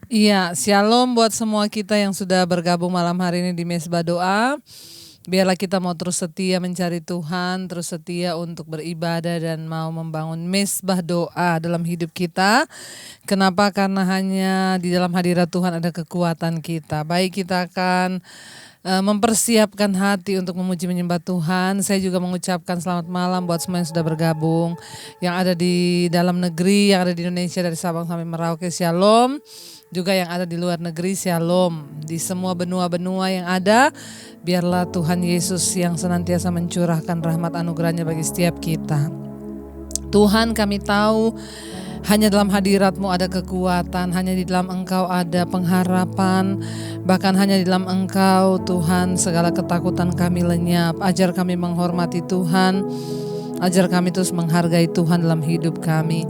Iya, shalom buat semua kita yang sudah bergabung malam hari ini di Mesbah Doa. Biarlah kita mau terus setia mencari Tuhan, terus setia untuk beribadah dan mau membangun mesbah doa dalam hidup kita. Kenapa? Karena hanya di dalam hadirat Tuhan ada kekuatan kita. Baik, kita akan mempersiapkan hati untuk memuji menyembah Tuhan. Saya juga mengucapkan selamat malam buat semua yang sudah bergabung, yang ada di dalam negeri, yang ada di Indonesia dari Sabang sampai Merauke, shalom. Juga yang ada di luar negeri, shalom. Di semua benua-benua yang ada, biarlah Tuhan Yesus yang senantiasa mencurahkan rahmat anugerahnya bagi setiap kita. Tuhan, kami tahu hanya dalam hadirat-Mu ada kekuatan, hanya di dalam Engkau ada pengharapan, bahkan hanya di dalam Engkau Tuhan segala ketakutan kami lenyap. Ajar kami menghormati Tuhan, ajar kami terus menghargai Tuhan dalam hidup kami.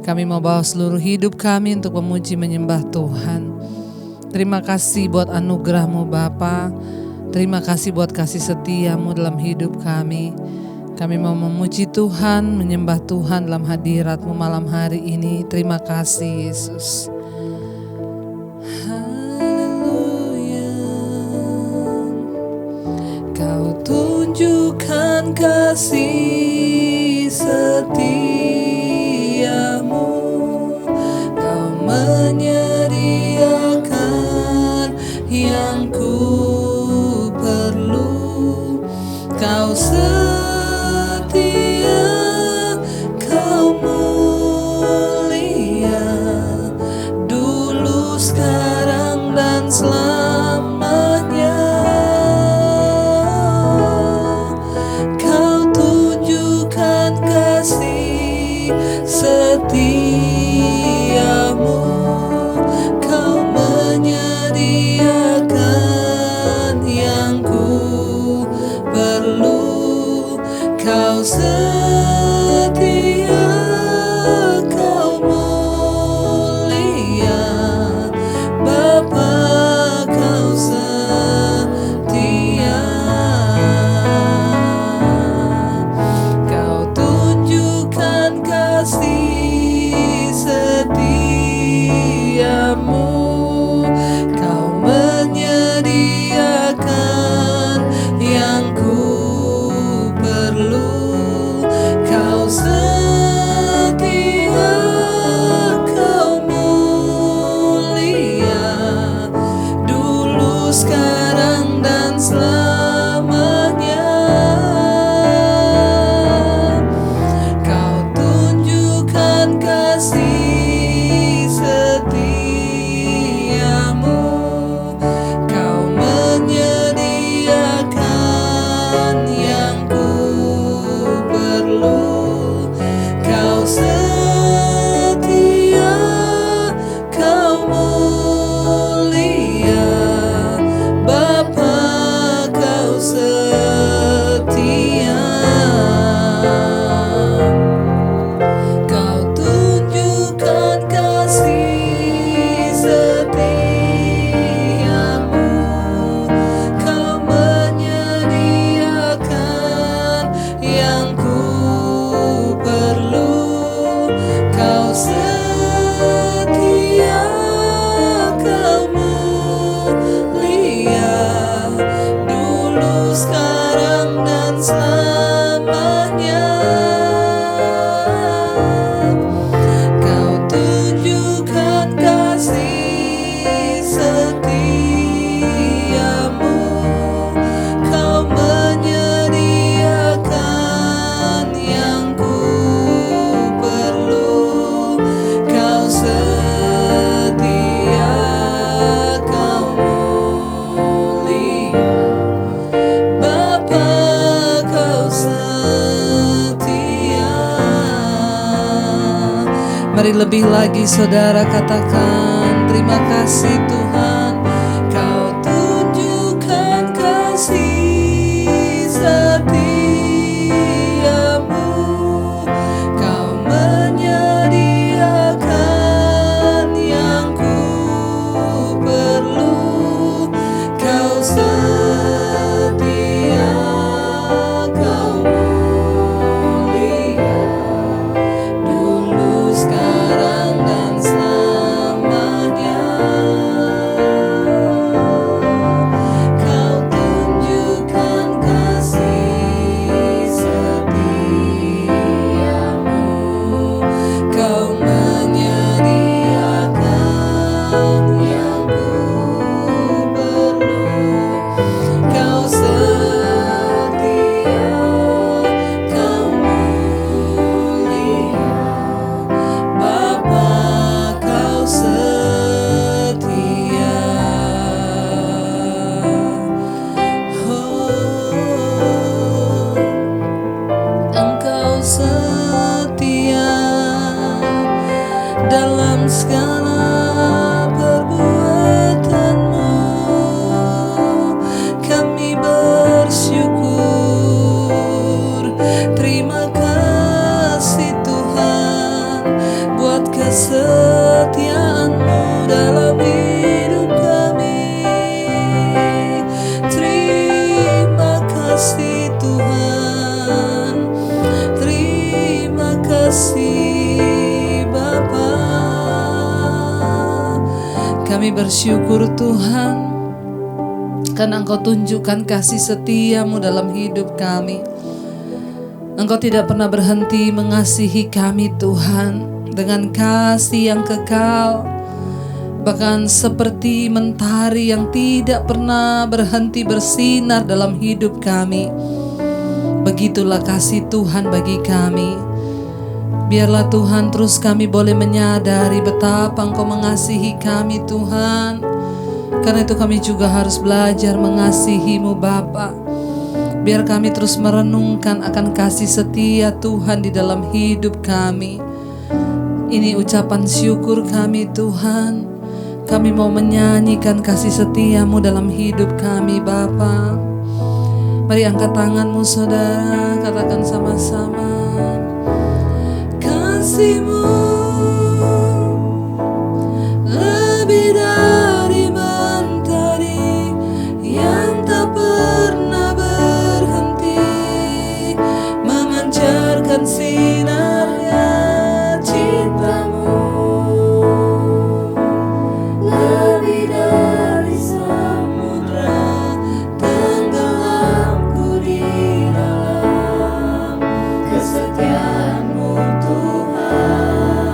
Kami mau bawa seluruh hidup kami untuk memuji menyembah Tuhan. Terima kasih buat anugerah-Mu Bapa. Terima kasih buat kasih setia-Mu dalam hidup kami. Kami mau memuji Tuhan, menyembah Tuhan dalam hadirat-Mu malam hari ini. Terima kasih Yesus. Haleluya. Kau tunjukkan kasih setia-Mu. Kau menyediakan yang ku perlu. Kau Kau mulia dulu, sekarang, dan selamanya. Kau tunjukkan kasih setia-Mu. Kau menyediakan yang ku perlu. Kau setia, Kau mulia, Bapa, Kau setia. Kau tunjukkan kasih setia-Mu. Kau menyediakan yang ku perlu. Kau setia, Kau mulia dulu, sekarang, dan selamanya. Kau tunjukkan kasih setia-Mu. Kau menyediakan yang ku perlu. Kau setia, Kau mulia, Bapa, Kau setia. Kau tunjukkan kasih setia-Mu. Kau menyediakan yang ku perlu. Kau setia, Kau mulia dulu, sekarang, dan selamanya. Kau tunjukkan kasih setia-Mu. Kau menyediakan yang ku perlu. Kau setia, Kau mulia, Bapa, Kau setia. Mari lebih lagi saudara katakan, terima kasih Tuhan. Kau tunjukkan kasih setia-Mu. Kau menyediakan yang ku perlu. Kau setia, Kau mulia dulu, sekarang, dan selamanya. segala perbuatan-Mu. Kami bersyukur. Terima kasih Tuhan buat kesetiaan-Mu dalam hidup kami. Terima kasih Tuhan. Terima kasih Bapa. Kami bersyukur Tuhan, karena Engkau tunjukkan kasih setia-Mu dalam hidup kami. Engkau tidak pernah berhenti mengasihi kami Tuhan, dengan kasih yang kekal, bahkan seperti mentari yang tidak pernah berhenti bersinar dalam hidup kami. Begitulah kasih Tuhan bagi kami. Biarlah Tuhan terus kami boleh menyadari betapa Engkau mengasihi kami Tuhan. Karena itu kami juga harus belajar mengasihi-Mu Bapa. Biar kami terus merenungkan akan kasih setia Tuhan di dalam hidup kami. Ini ucapan syukur kami Tuhan. Kami mau menyanyikan kasih setia-Mu dalam hidup kami Bapa. Mari angkat tanganmu saudara, katakan sama-sama. Kasih-Mu lebih dari mentari yang tak pernah berhenti, memancarkan sinarnya cinta-Mu. Lebih dari samudra, tenggelamku di dalam kesetiaan-Mu Tuhan.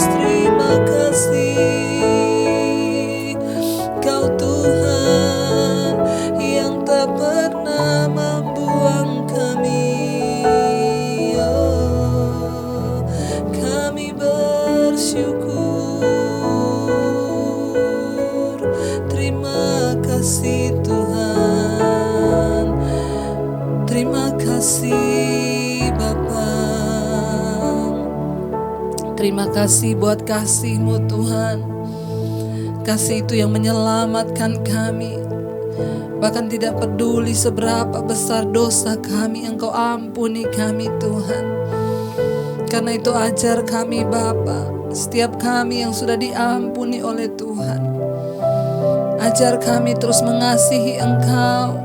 terima kasih. Kau Tuhan yang tak pernah membuang kami. Oh, kami bersyukur. Terima kasih Tuhan. Terima kasih Bapa. Terima kasih buat kasih-Mu Tuhan. Kasih itu yang menyelamatkan kami. Bahkan tidak peduli seberapa besar dosa kami, Engkau ampuni kami Tuhan. Karena itu ajar kami Bapa, setiap kami yang sudah diampuni oleh Tuhan. Ajar kami terus mengasihi Engkau.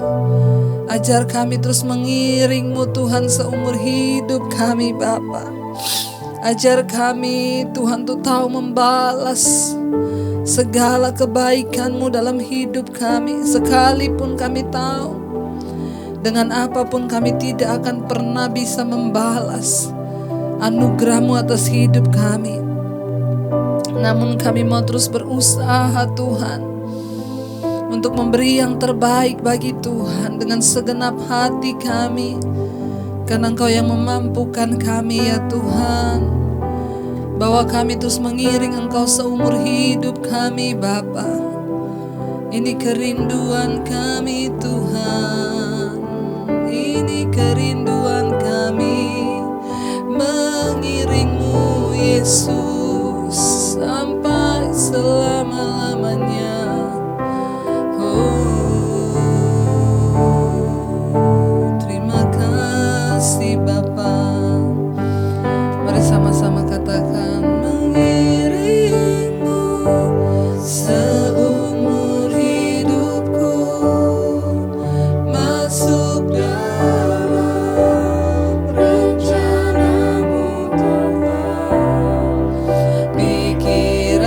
Ajar kami terus mengiring-Mu Tuhan seumur hidup kami Bapa. Ajar kami Tuhan untuk tahu membalas segala kebaikan-Mu dalam hidup kami. Sekalipun kami tahu dengan apapun kami tidak akan pernah bisa membalas anugerah-Mu atas hidup kami. Namun kami mau terus berusaha Tuhan untuk memberi yang terbaik bagi Tuhan dengan segenap hati kami. Karena Engkau yang memampukan kami ya Tuhan. Bahwa kami terus mengiring Engkau seumur hidup kami Bapa. Ini kerinduan kami Tuhan. Ini kerinduan kami, mengiring-Mu Yesus sampai selama-lamanya. Terima kasih Bapa. Mari sama-sama katakan, mengiring-Mu seumur hidupku, masuk dalam rencana-Mu Tuhan. Pikiran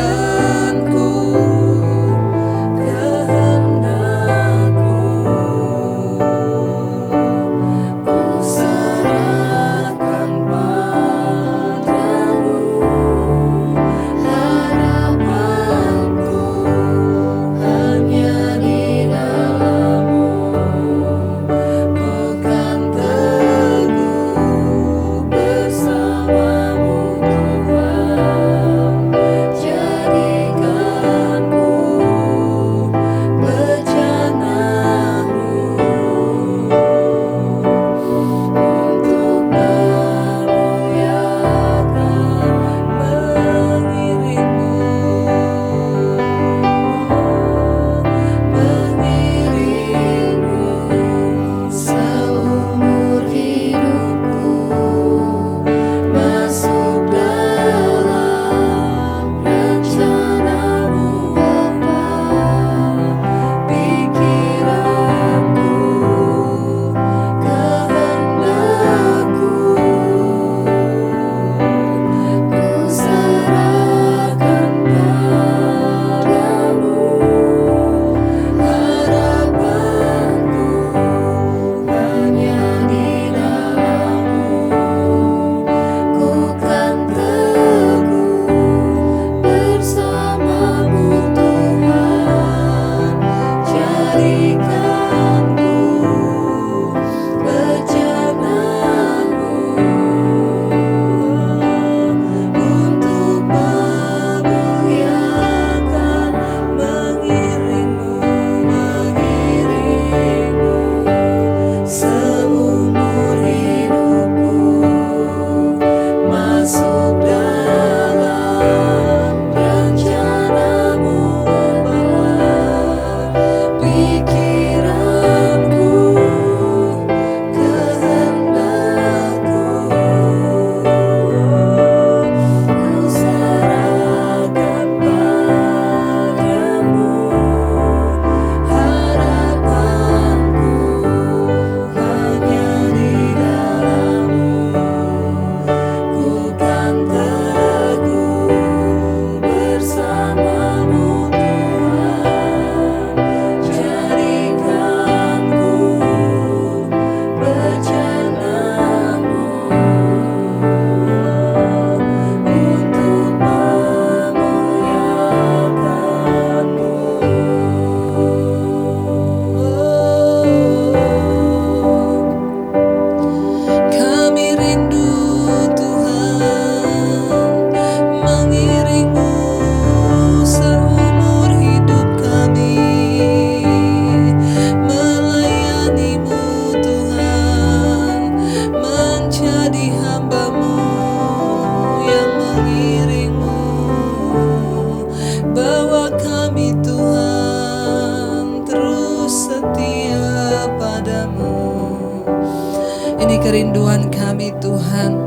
kerinduan kami Tuhan.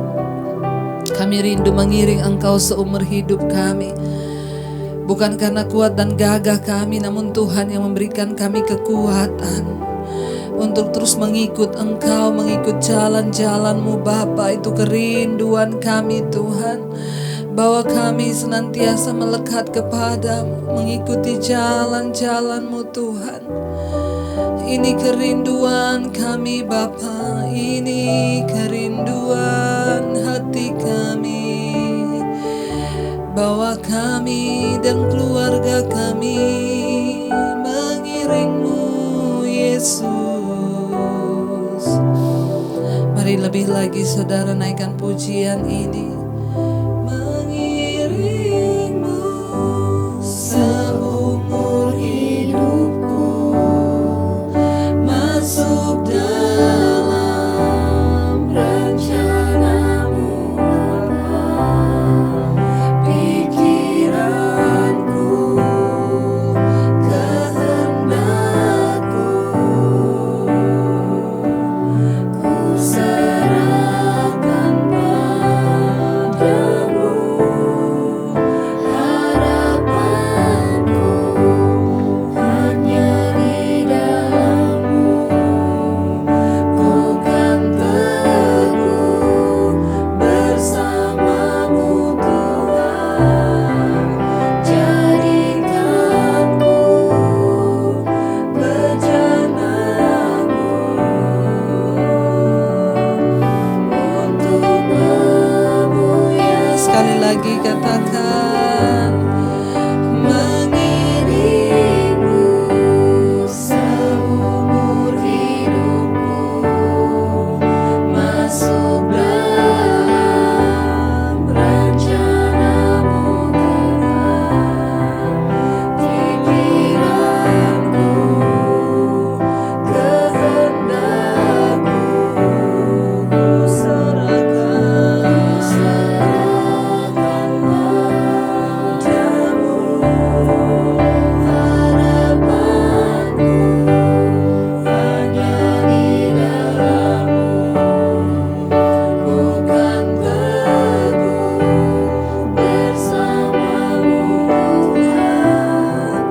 Kami rindu mengiring Engkau seumur hidup kami. Bukan karena kuat dan gagah kami, namun Tuhan yang memberikan kami kekuatan untuk terus mengikut Engkau, mengikut jalan-jalan-Mu Bapa. Itu kerinduan kami Tuhan, bahwa kami senantiasa melekat kepadamu, mengikuti jalan-jalan-Mu Tuhan. Ini kerinduan kami Bapa, ini kerinduan hati kami, bahwa kami dan keluarga kami mengiring-Mu Yesus. Mari lebih lagi saudara naikkan pujian ini. Mengiring-Mu seumur hidupku, masuk dalam rencana-Mu Bapa. Pikiranku, kehendakku, ku serahkan padamu. Harapanku hanya di dalam-Mu. Ku kan teguh bersama-Mu Tuhan. Jadikanku bejana-Mu untuk memuja. Sekali lagi katakan, mengiring-Mu seumur hidupku, masuk dalam rencana-Mu Tuhan. Pikiranku, kehendakku, ku serahkan padamu. Harapanku hanya di dalam-Mu. Ku kan teguh bersama-Mu Tuhan.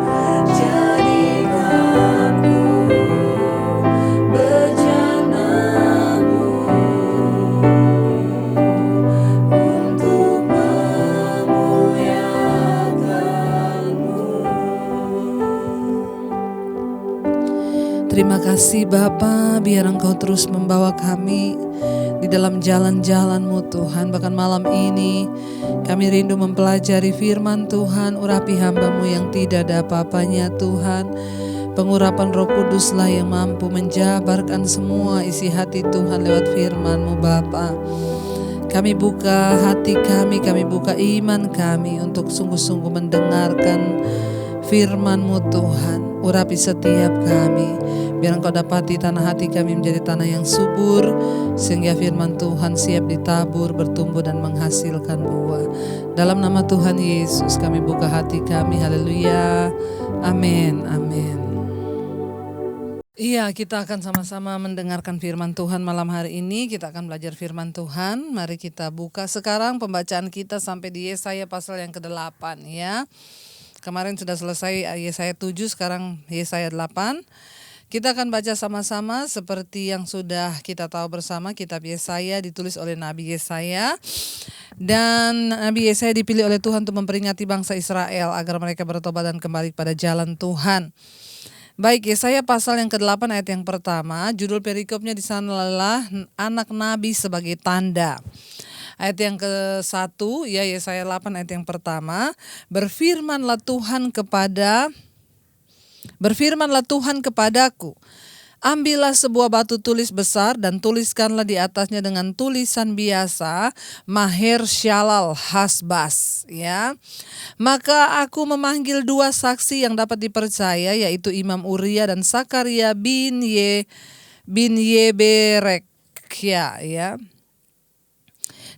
Jadikanku bejana-Mu untuk memuliakan-Mu. Terima kasih Bapa, biar Engkau terus membawa kami di dalam jalan-jalan-Mu Tuhan. Bahkan malam ini kami rindu mempelajari firman Tuhan. Urapi hamba-Mu yang tidak ada apa-apanya Tuhan. Pengurapan Roh Kuduslah yang mampu menjabarkan semua isi hati Tuhan lewat firman-Mu Bapa. Kami buka hati kami buka iman kami untuk sungguh-sungguh mendengarkan firman-Mu Tuhan. Urapi setiap kami, biar Engkau dapati tanah hati kami menjadi tanah yang subur, sehingga firman Tuhan siap ditabur, bertumbuh dan menghasilkan buah. Dalam nama Tuhan Yesus kami buka hati kami. Haleluya. Amin. Amin. Iya, kita akan sama-sama mendengarkan firman Tuhan malam hari ini. Kita akan belajar firman Tuhan. Mari kita buka sekarang pembacaan kita sampai di Yesaya pasal yang ke-8 ya. Kemarin sudah selesai Yesaya 7, sekarang Yesaya 8. Kita akan baca sama-sama seperti yang sudah kita tahu bersama. Kitab Yesaya ditulis oleh Nabi Yesaya. Dan Nabi Yesaya dipilih oleh Tuhan untuk memperingati bangsa Israel agar mereka bertobat dan kembali pada jalan Tuhan. Baik, Yesaya pasal yang ke-8 ayat yang pertama, judul perikopnya di sana adalah anak nabi sebagai tanda. Ayat yang ke-1, ya Yesaya 8 ayat yang pertama, berfirmanlah Tuhan kepadaku, ambillah sebuah batu tulis besar dan tuliskanlah di atasnya dengan tulisan biasa, Maher Shalal Hasbas. Ya, maka aku memanggil dua saksi yang dapat dipercaya, yaitu Imam Uria dan Sakaria bin Yeberek. Ya.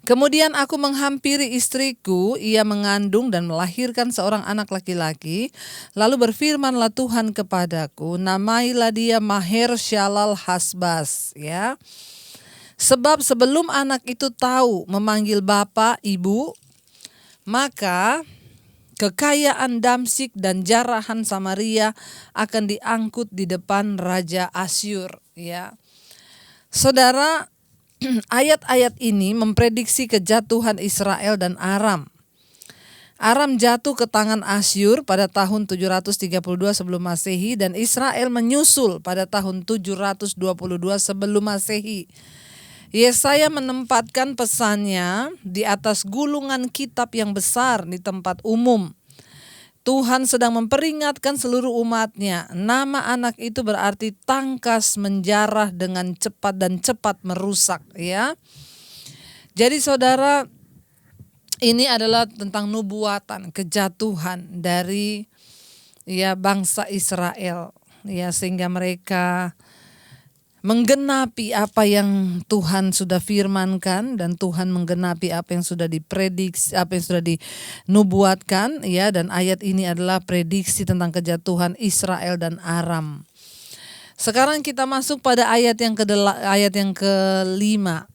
Kemudian aku menghampiri istriku, ia mengandung dan melahirkan seorang anak laki-laki. Lalu berfirmanlah Tuhan kepadaku, namailah dia Maher Shalal Hasbas. Ya. Sebab sebelum anak itu tahu memanggil bapa, ibu, maka kekayaan Damsyik dan jarahan Samaria akan diangkut di depan Raja Asyur. Ya, saudara, ayat-ayat ini memprediksi kejatuhan Israel dan Aram. Aram jatuh ke tangan Asyur pada tahun 732 sebelum Masehi dan Israel menyusul pada tahun 722 sebelum Masehi. Yesaya menempatkan pesannya di atas gulungan kitab yang besar di tempat umum. Tuhan sedang memperingatkan seluruh umatnya. Nama anak itu berarti tangkas menjarah dengan cepat dan cepat merusak. Ya, jadi saudara, ini adalah tentang nubuatan kejatuhan dari bangsa Israel, sehingga mereka menggenapi apa yang Tuhan sudah firmankan dan Tuhan menggenapi apa yang sudah diprediksi, apa yang sudah dinubuatkan, dan ayat ini adalah prediksi tentang kejatuhan Israel dan Aram. Sekarang kita masuk pada ayat yang kelima,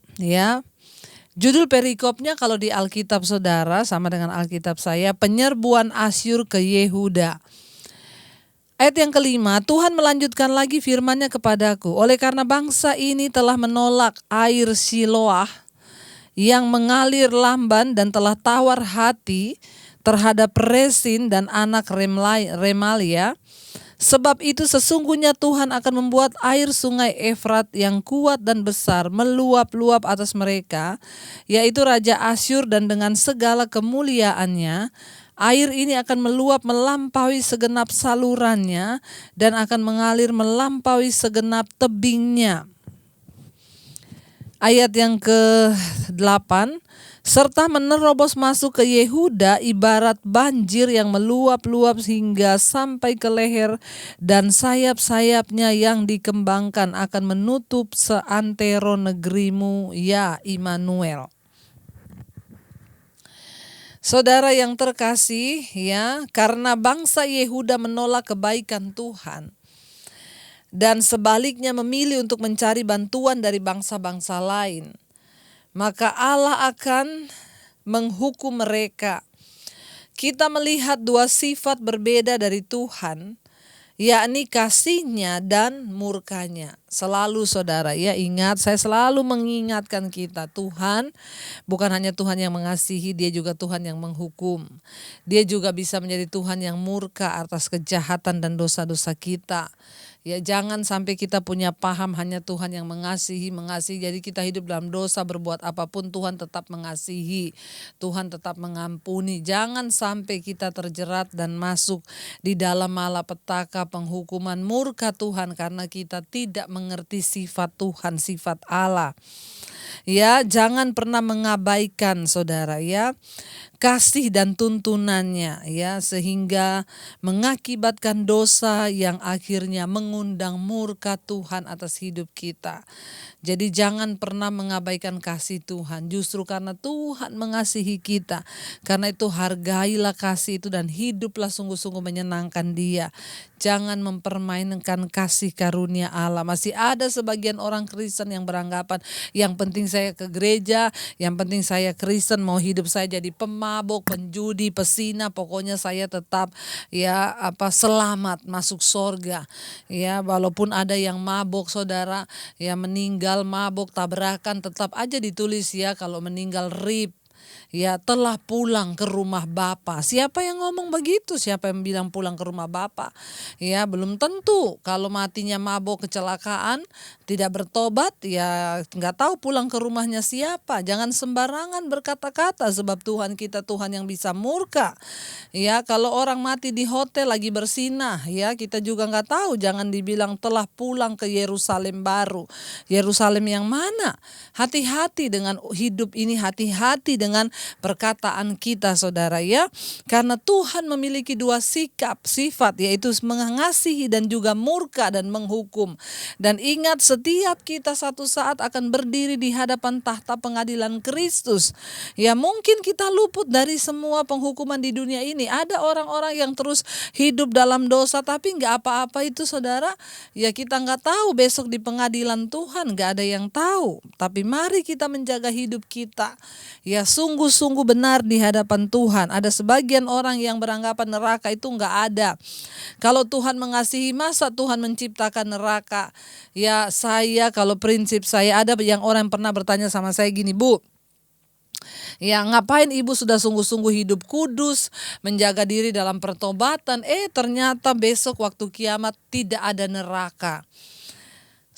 Judul perikopnya kalau di Alkitab saudara sama dengan Alkitab saya, penyerbuan Asyur ke Yehuda. Ayat yang kelima, Tuhan melanjutkan lagi firman-Nya kepadaku. Oleh karena bangsa ini telah menolak air Siloah yang mengalir lamban dan telah tawar hati terhadap Resin dan anak Remalia. Sebab itu sesungguhnya Tuhan akan membuat air sungai Efrat yang kuat dan besar meluap-luap atas mereka, yaitu Raja Asyur, dan dengan segala kemuliaannya, air ini akan meluap melampaui segenap salurannya dan akan mengalir melampaui segenap tebingnya. Ayat yang ke-8, serta menerobos masuk ke Yehuda ibarat banjir yang meluap-luap hingga sampai ke leher, dan sayap-sayapnya yang dikembangkan akan menutup seantero negerimu, ya Immanuel. Saudara yang terkasih, karena bangsa Yehuda menolak kebaikan Tuhan dan sebaliknya memilih untuk mencari bantuan dari bangsa-bangsa lain, maka Allah akan menghukum mereka. Kita melihat dua sifat berbeda dari Tuhan, yakni kasih-Nya dan murka-Nya. Selalu saudara, ingat, saya selalu mengingatkan kita, Tuhan bukan hanya Tuhan yang mengasihi, Dia juga Tuhan yang menghukum. Dia juga bisa menjadi Tuhan yang murka atas kejahatan dan dosa-dosa kita. Jangan sampai kita punya paham hanya Tuhan yang mengasihi, jadi kita hidup dalam dosa, berbuat apapun Tuhan tetap mengasihi, Tuhan tetap mengampuni. Jangan sampai kita terjerat dan masuk di dalam malapetaka penghukuman murka Tuhan karena kita tidak mengerti sifat Tuhan, sifat Allah. Jangan pernah mengabaikan saudara, kasih dan tuntunannya, sehingga mengakibatkan dosa yang akhirnya mengundang murka Tuhan atas hidup kita. Jadi jangan pernah mengabaikan kasih Tuhan, justru karena Tuhan mengasihi kita. Karena itu hargailah kasih itu dan hiduplah sungguh-sungguh menyenangkan Dia. Jangan mempermainkan kasih karunia Allah. Masih ada sebagian orang Kristen yang beranggapan yang penting saya ke gereja, yang penting saya Kristen, mau hidup saya jadi pemabok, penjudi, pesina, pokoknya saya tetap selamat masuk sorga. Walaupun ada yang mabok saudara, meninggal mabok, tabrakan, tetap aja ditulis kalau meninggal rip, telah pulang ke rumah Bapa. Siapa yang ngomong begitu? Siapa yang bilang pulang ke rumah Bapa? Belum tentu. Kalau matinya mabok, kecelakaan, tidak bertobat, nggak tahu pulang ke rumahnya siapa. Jangan sembarangan berkata-kata, sebab Tuhan kita Tuhan yang bisa murka. Kalau orang mati di hotel lagi bersinah, kita juga nggak tahu. Jangan dibilang telah pulang ke Yerusalem baru. Yerusalem yang mana? Hati-hati dengan hidup ini, hati-hati dengan dengan perkataan kita, saudara, ya. Karena Tuhan memiliki dua sikap, sifat, yaitu mengasihi dan juga murka dan menghukum. Dan ingat, setiap kita satu saat akan berdiri di hadapan tahta pengadilan Kristus. Ya, mungkin kita luput dari semua penghukuman di dunia ini. Ada orang-orang yang terus hidup dalam dosa tapi nggak apa-apa itu, saudara. Ya, kita nggak tahu besok di pengadilan Tuhan, nggak ada yang tahu. Tapi mari kita menjaga hidup kita, ya, sungguh-sungguh benar di hadapan Tuhan. Ada sebagian orang yang beranggapan neraka itu nggak ada. Kalau Tuhan mengasihi, masa Tuhan menciptakan neraka? Ya, kalau prinsip saya, ada yang orang yang pernah bertanya sama saya gini, Bu, ya, ngapain ibu sudah sungguh-sungguh hidup kudus, menjaga diri dalam pertobatan, ternyata besok waktu kiamat tidak ada neraka.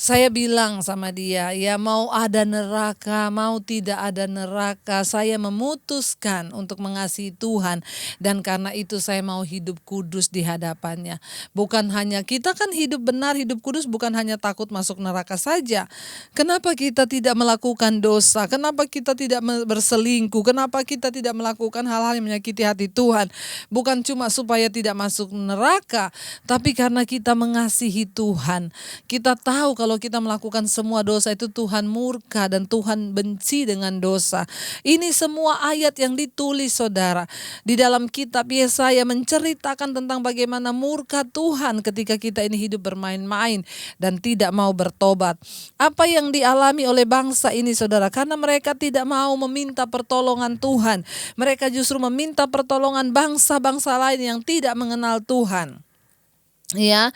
Saya bilang sama dia, ya, mau ada neraka, mau tidak ada neraka, saya memutuskan untuk mengasihi Tuhan. Dan karena itu saya mau hidup kudus di hadapannya. Bukan hanya, kita kan hidup benar, hidup kudus bukan hanya takut masuk neraka saja. Kenapa kita tidak melakukan dosa? Kenapa kita tidak berselingkuh? Kenapa kita tidak melakukan hal-hal yang menyakiti hati Tuhan? Bukan cuma supaya tidak masuk neraka, tapi karena kita mengasihi Tuhan. Kita tahu kalau kita melakukan semua dosa itu Tuhan murka dan Tuhan benci dengan dosa. Ini semua ayat yang ditulis, saudara, di dalam kitab Yesaya menceritakan tentang bagaimana murka Tuhan ketika kita ini hidup bermain-main dan tidak mau bertobat. Apa yang dialami oleh bangsa ini, saudara? Karena mereka tidak mau meminta pertolongan Tuhan. Mereka justru meminta pertolongan bangsa-bangsa lain yang tidak mengenal Tuhan. Ya,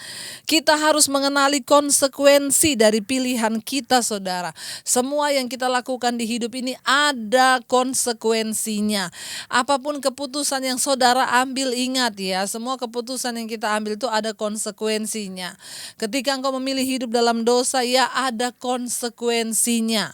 kita harus mengenali konsekuensi dari pilihan kita, saudara. Semua yang kita lakukan di hidup ini ada konsekuensinya. Apapun keputusan yang saudara ambil, ingat ya, semua keputusan yang kita ambil itu ada konsekuensinya. Ketika engkau memilih hidup dalam dosa, ya, ada konsekuensinya.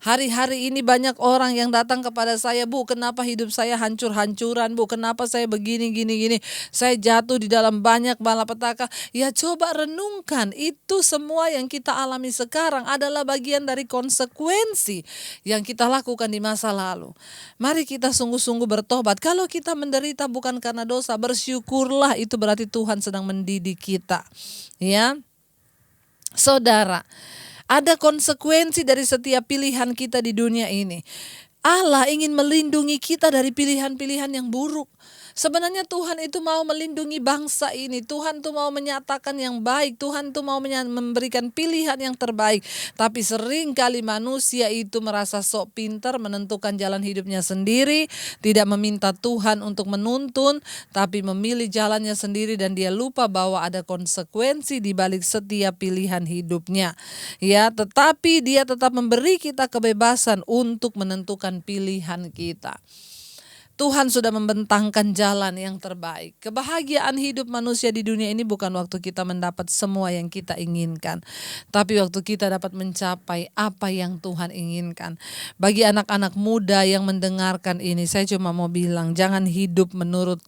Hari-hari ini banyak orang yang datang kepada saya, Bu, kenapa hidup saya hancur-hancuran, Bu, kenapa saya begini, gini, saya jatuh di dalam banyak malapetaka. Ya, coba renungkan, itu semua yang kita alami sekarang adalah bagian dari konsekuensi yang kita lakukan di masa lalu. Mari kita sungguh-sungguh bertobat. Kalau kita menderita bukan karena dosa, bersyukurlah, itu berarti Tuhan sedang mendidik kita. Ya, saudara, ada konsekuensi dari setiap pilihan kita di dunia ini. Allah ingin melindungi kita dari pilihan-pilihan yang buruk. Sebenarnya Tuhan itu mau melindungi bangsa ini. Tuhan tuh mau menyatakan yang baik. Tuhan tuh mau memberikan pilihan yang terbaik. Tapi seringkali manusia itu merasa sok pintar, menentukan jalan hidupnya sendiri, tidak meminta Tuhan untuk menuntun, tapi memilih jalannya sendiri dan dia lupa bahwa ada konsekuensi di balik setiap pilihan hidupnya. Ya, tetapi dia tetap memberi kita kebebasan untuk menentukan pilihan kita. Tuhan sudah membentangkan jalan yang terbaik. Kebahagiaan hidup manusia di dunia ini bukan waktu kita mendapat semua yang kita inginkan, tapi waktu kita dapat mencapai apa yang Tuhan inginkan. Bagi anak-anak muda yang mendengarkan ini, saya cuma mau bilang, jangan hidup menurut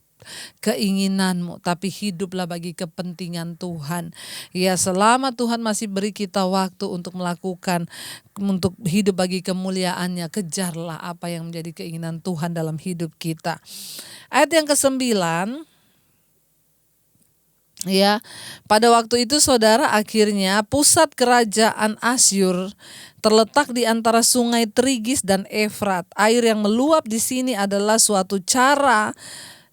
keinginanmu, tapi hiduplah bagi kepentingan Tuhan. Ya, selama Tuhan masih beri kita waktu untuk untuk hidup bagi kemuliaannya, kejarlah apa yang menjadi keinginan Tuhan dalam hidup kita. Ayat yang ke-9, ya, pada waktu itu, saudara, akhirnya pusat kerajaan Asyur terletak di antara sungai Trigis dan Efrat. Air yang meluap di sini adalah suatu cara,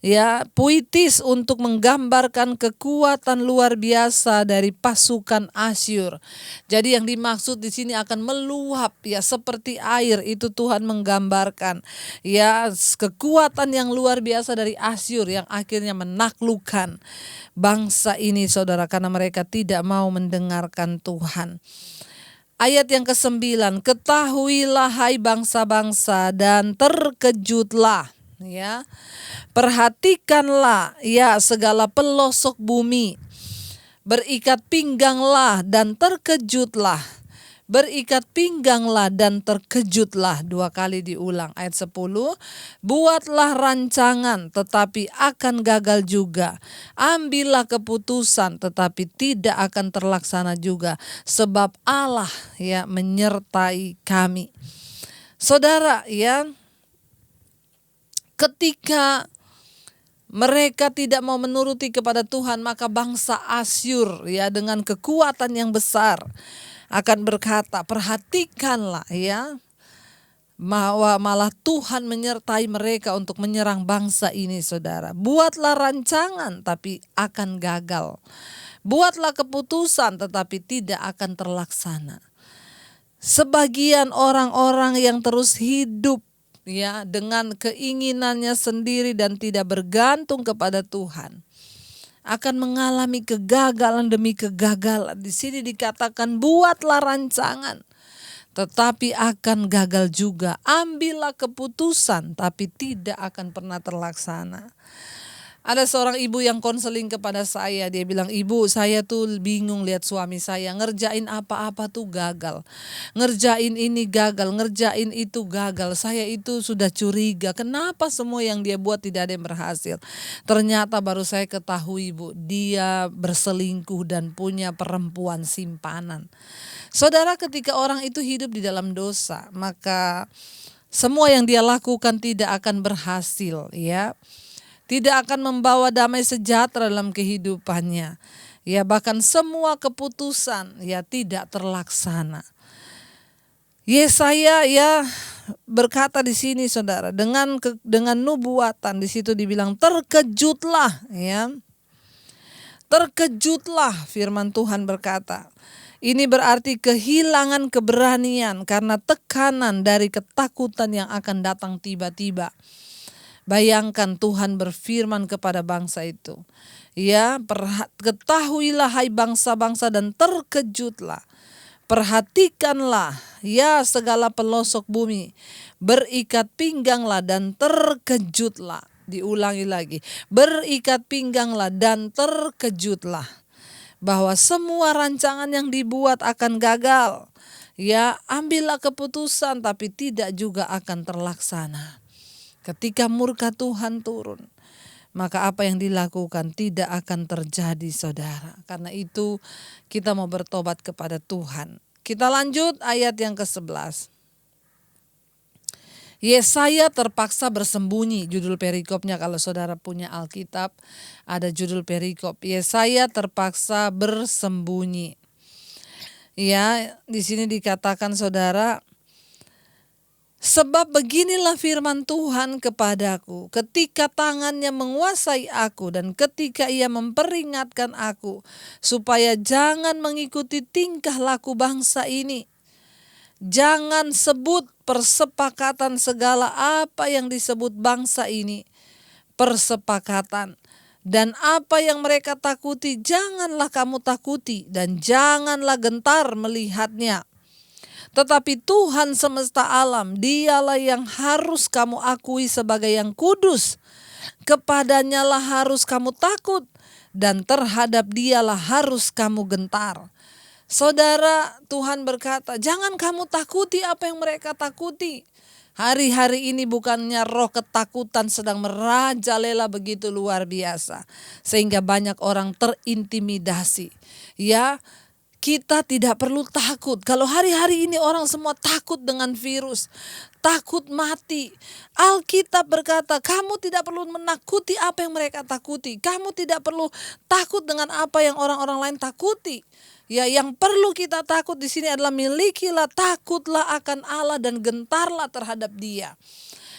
ya, puitis untuk menggambarkan kekuatan luar biasa dari pasukan Asyur. Jadi yang dimaksud di sini akan meluap, ya, seperti air, itu Tuhan menggambarkan, ya, kekuatan yang luar biasa dari Asyur yang akhirnya menaklukkan bangsa ini, saudara, karena mereka tidak mau mendengarkan Tuhan. Ayat yang ke-9, ketahuilah hai bangsa-bangsa dan terkejutlah. Ya, perhatikanlah, ya, segala pelosok bumi, berikat pingganglah dan terkejutlah, berikat pingganglah dan terkejutlah. 2 kali diulang. Ayat 10, buatlah rancangan tetapi akan gagal juga, ambillah keputusan tetapi tidak akan terlaksana juga, sebab Allah, ya, menyertai kami. Saudara, ya, Ketika mereka tidak mau menuruti kepada Tuhan, maka bangsa Asyur ya dengan kekuatan yang besar akan berkata, perhatikanlah ya, bahwa malah Tuhan menyertai mereka untuk menyerang bangsa ini, saudara. Buatlah rancangan tapi akan gagal. Buatlah keputusan tetapi tidak akan terlaksana. Sebagian orang-orang yang terus hidup ya dengan keinginannya sendiri dan tidak bergantung kepada Tuhan akan mengalami kegagalan demi kegagalan. Di sini dikatakan buatlah rancangan tetapi akan gagal juga. Ambillah keputusan tapi tidak akan pernah terlaksana. Ada seorang ibu yang konseling kepada saya, dia bilang, ibu saya tuh bingung lihat suami saya, ngerjain apa-apa tuh gagal. Ngerjain ini gagal, ngerjain itu gagal. Saya itu sudah curiga, kenapa semua yang dia buat tidak ada yang berhasil. Ternyata baru saya ketahui, Bu, dia berselingkuh dan punya perempuan simpanan. Saudara, ketika orang itu hidup di dalam dosa, maka semua yang dia lakukan tidak akan berhasil, ya. Tidak akan membawa damai sejahtera dalam kehidupannya. Ya, bahkan semua keputusan ya tidak terlaksana. Yesaya ya berkata di sini, saudara, dengan nubuatan di situ dibilang terkejutlah ya. Terkejutlah, firman Tuhan berkata. Ini berarti kehilangan keberanian karena tekanan dari ketakutan yang akan datang tiba-tiba. Bayangkan Tuhan berfirman kepada bangsa itu. Ya, ketahuilah hai bangsa-bangsa dan terkejutlah. Perhatikanlah ya segala pelosok bumi. Berikat pingganglah dan terkejutlah. Diulangi lagi. Berikat pingganglah dan terkejutlah. Bahwa semua rancangan yang dibuat akan gagal. Ya, ambillah keputusan tapi tidak juga akan terlaksana. Ketika murka Tuhan turun, maka apa yang dilakukan tidak akan terjadi, saudara. Karena itu kita mau bertobat kepada Tuhan. Kita lanjut ayat yang ke-11. Yesaya terpaksa bersembunyi, judul perikopnya kalau saudara punya Alkitab, ada judul perikop. Yesaya terpaksa bersembunyi. Ya, di sini dikatakan, saudara, sebab beginilah firman Tuhan kepadaku, ketika tangannya menguasai aku dan ketika ia memperingatkan aku, supaya jangan mengikuti tingkah laku bangsa ini. Jangan sebut persepakatan segala apa yang disebut bangsa ini, persepakatan. Dan apa yang mereka takuti, janganlah kamu takuti dan janganlah gentar melihatnya. Tetapi Tuhan semesta alam, dialah yang harus kamu akui sebagai yang kudus. Kepadanya lah harus kamu takut dan terhadap dialah harus kamu gentar. Saudara, Tuhan berkata, jangan kamu takuti apa yang mereka takuti. Hari-hari ini bukannya roh ketakutan sedang merajalela begitu luar biasa. Sehingga banyak orang terintimidasi. Ya, kita tidak perlu takut. Kalau hari-hari ini orang semua takut dengan virus, takut mati. Alkitab berkata, kamu tidak perlu menakuti apa yang mereka takuti. Kamu tidak perlu takut dengan apa yang orang-orang lain takuti. Ya, yang perlu kita takut di sini adalah milikilah, takutlah akan Allah dan gentarlah terhadap Dia.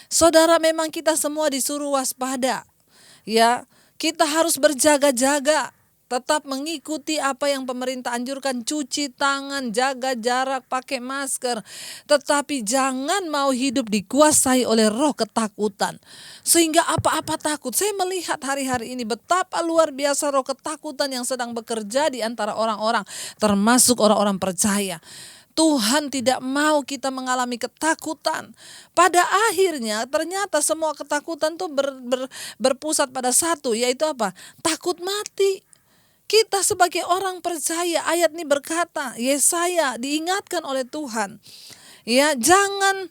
Saudara, memang kita semua disuruh waspada. Ya, kita harus berjaga-jaga. Tetap mengikuti apa yang pemerintah anjurkan, cuci tangan, jaga jarak, pakai masker. Tetapi jangan mau hidup dikuasai oleh roh ketakutan. Sehingga apa-apa takut. Saya melihat hari-hari ini betapa luar biasa roh ketakutan yang sedang bekerja di antara orang-orang, termasuk orang-orang percaya. Tuhan tidak mau kita mengalami ketakutan. Pada akhirnya ternyata semua ketakutan itu berpusat pada satu, yaitu apa? Takut mati. Kita sebagai orang percaya, ayat ini berkata, Yesaya diingatkan oleh Tuhan. Ya, jangan,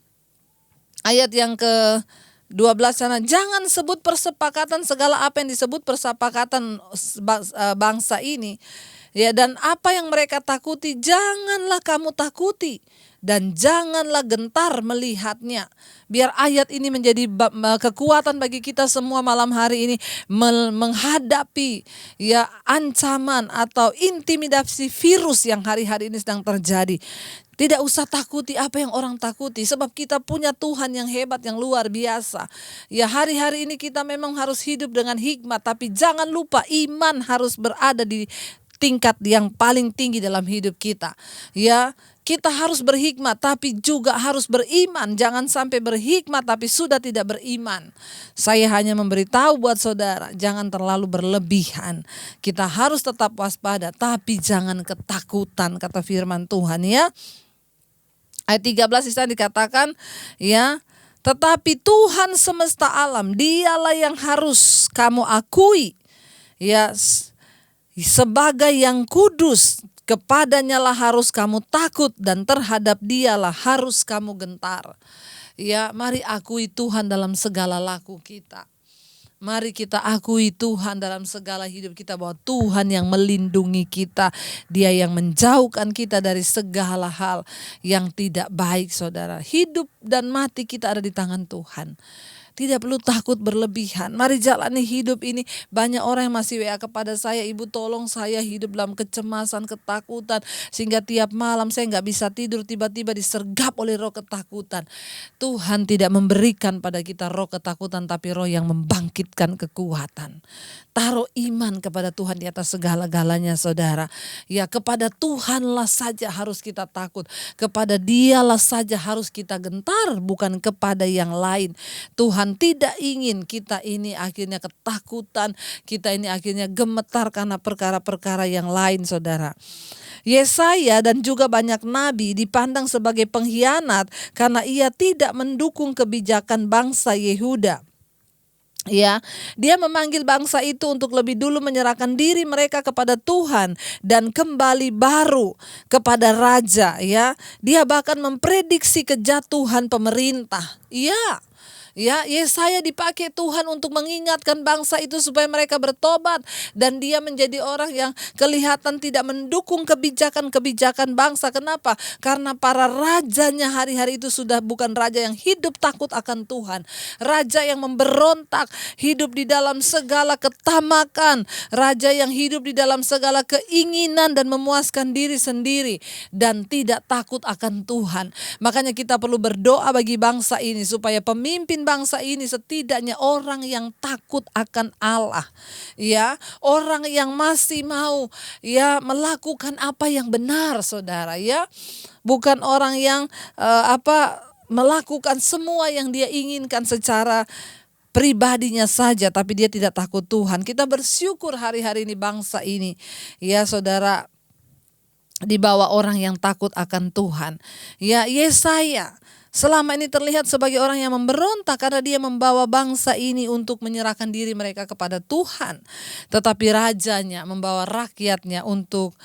ayat yang ke-12 sana, jangan sebut persepakatan segala apa yang disebut persepakatan bangsa ini. Ya, dan apa yang mereka takuti, janganlah kamu takuti dan janganlah gentar melihatnya. Biar ayat ini menjadi kekuatan bagi kita semua malam hari ini menghadapi ya ancaman atau intimidasi virus yang hari-hari ini sedang terjadi. Tidak usah takuti apa yang orang takuti, sebab kita punya Tuhan yang hebat, yang luar biasa. Ya, hari-hari ini kita memang harus hidup dengan hikmat, tapi jangan lupa iman harus berada di tingkat yang paling tinggi dalam hidup kita. Ya, kita harus berhikmat tapi juga harus beriman. Jangan sampai berhikmat tapi sudah tidak beriman. Saya hanya memberitahu buat saudara, jangan terlalu berlebihan. Kita harus tetap waspada tapi jangan ketakutan, kata firman Tuhan ya. Ayat 13 di sana dikatakan ya, tetapi Tuhan semesta alam, dialah yang harus kamu akui ya sebagai yang kudus. Kepadanya lah harus kamu takut dan terhadap dialah harus kamu gentar. Ya, mari akui Tuhan dalam segala laku kita. Mari kita akui Tuhan dalam segala hidup kita, bahwa Tuhan yang melindungi kita. Dia yang menjauhkan kita dari segala hal yang tidak baik, saudara. Hidup dan mati kita ada di tangan Tuhan. Tidak perlu takut berlebihan. Mari jalani hidup ini. Banyak orang yang masih WA kepada saya, ibu tolong saya hidup dalam kecemasan, ketakutan. Sehingga tiap malam saya gak bisa tidur, tiba-tiba disergap oleh roh ketakutan. Tuhan tidak memberikan pada kita roh ketakutan, tapi roh yang membangkitkan kekuatan. Taruh iman kepada Tuhan di atas segala-galanya, saudara. Ya, kepada Tuhanlah saja harus kita takut. Kepada Dialah saja harus kita gentar, bukan kepada yang lain. Tuhan tidak ingin kita ini akhirnya ketakutan, kita ini akhirnya gemetar karena perkara-perkara yang lain, saudara. Yesaya dan juga banyak nabi dipandang sebagai pengkhianat karena ia tidak mendukung kebijakan bangsa Yehuda. Ya, dia memanggil bangsa itu untuk lebih dulu menyerahkan diri mereka kepada Tuhan dan kembali baru kepada raja, ya. Dia bahkan memprediksi kejatuhan pemerintah. Iya. Ya, Yesaya dipakai Tuhan untuk mengingatkan bangsa itu supaya mereka bertobat, dan dia menjadi orang yang kelihatan tidak mendukung kebijakan-kebijakan bangsa. Kenapa? Karena para rajanya hari-hari itu sudah bukan raja yang hidup takut akan Tuhan. Raja yang memberontak, hidup di dalam segala ketamakan, raja yang hidup di dalam segala keinginan dan memuaskan diri sendiri dan tidak takut akan Tuhan. Makanya kita perlu berdoa bagi bangsa ini supaya pemimpin bangsa ini setidaknya orang yang takut akan Allah, ya, orang yang masih mau ya melakukan apa yang benar, saudara, ya, bukan orang yang melakukan semua yang dia inginkan secara pribadinya saja, tapi dia tidak takut Tuhan. Kita bersyukur hari-hari ini bangsa ini, ya saudara, dibawa orang yang takut akan Tuhan. Ya, Yesaya selama ini terlihat sebagai orang yang memberontak karena dia membawa bangsa ini untuk menyerahkan diri mereka kepada Tuhan. Tetapi rajanya membawa rakyatnya untuk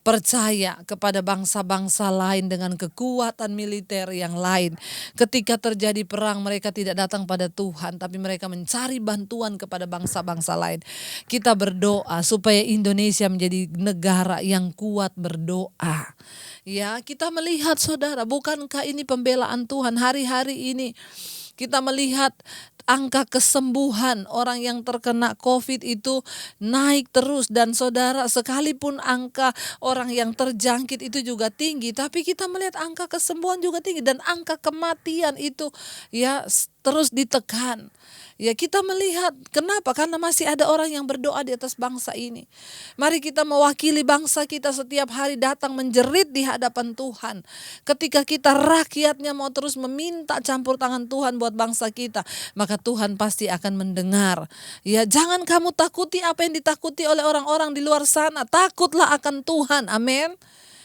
percaya kepada bangsa-bangsa lain dengan kekuatan militer yang lain. Ketika terjadi perang, mereka tidak datang pada Tuhan, tapi mereka mencari bantuan kepada bangsa-bangsa lain. Kita berdoa supaya Indonesia menjadi negara yang kuat berdoa. Ya, kita melihat, saudara, bukankah ini pembelaan Tuhan hari-hari ini? Kita melihat angka kesembuhan orang yang terkena COVID itu naik terus, dan saudara, sekalipun angka orang yang terjangkit itu juga tinggi, tapi kita melihat angka kesembuhan juga tinggi dan angka kematian itu ya terus ditekan. Ya, kita melihat kenapa? Karena masih ada orang yang berdoa di atas bangsa ini. Mari kita mewakili bangsa kita setiap hari datang menjerit di hadapan Tuhan. Ketika kita rakyatnya mau terus meminta campur tangan Tuhan buat bangsa kita, maka Tuhan pasti akan mendengar. Ya, jangan kamu takuti apa yang ditakuti oleh orang-orang di luar sana. Takutlah akan Tuhan. Amin.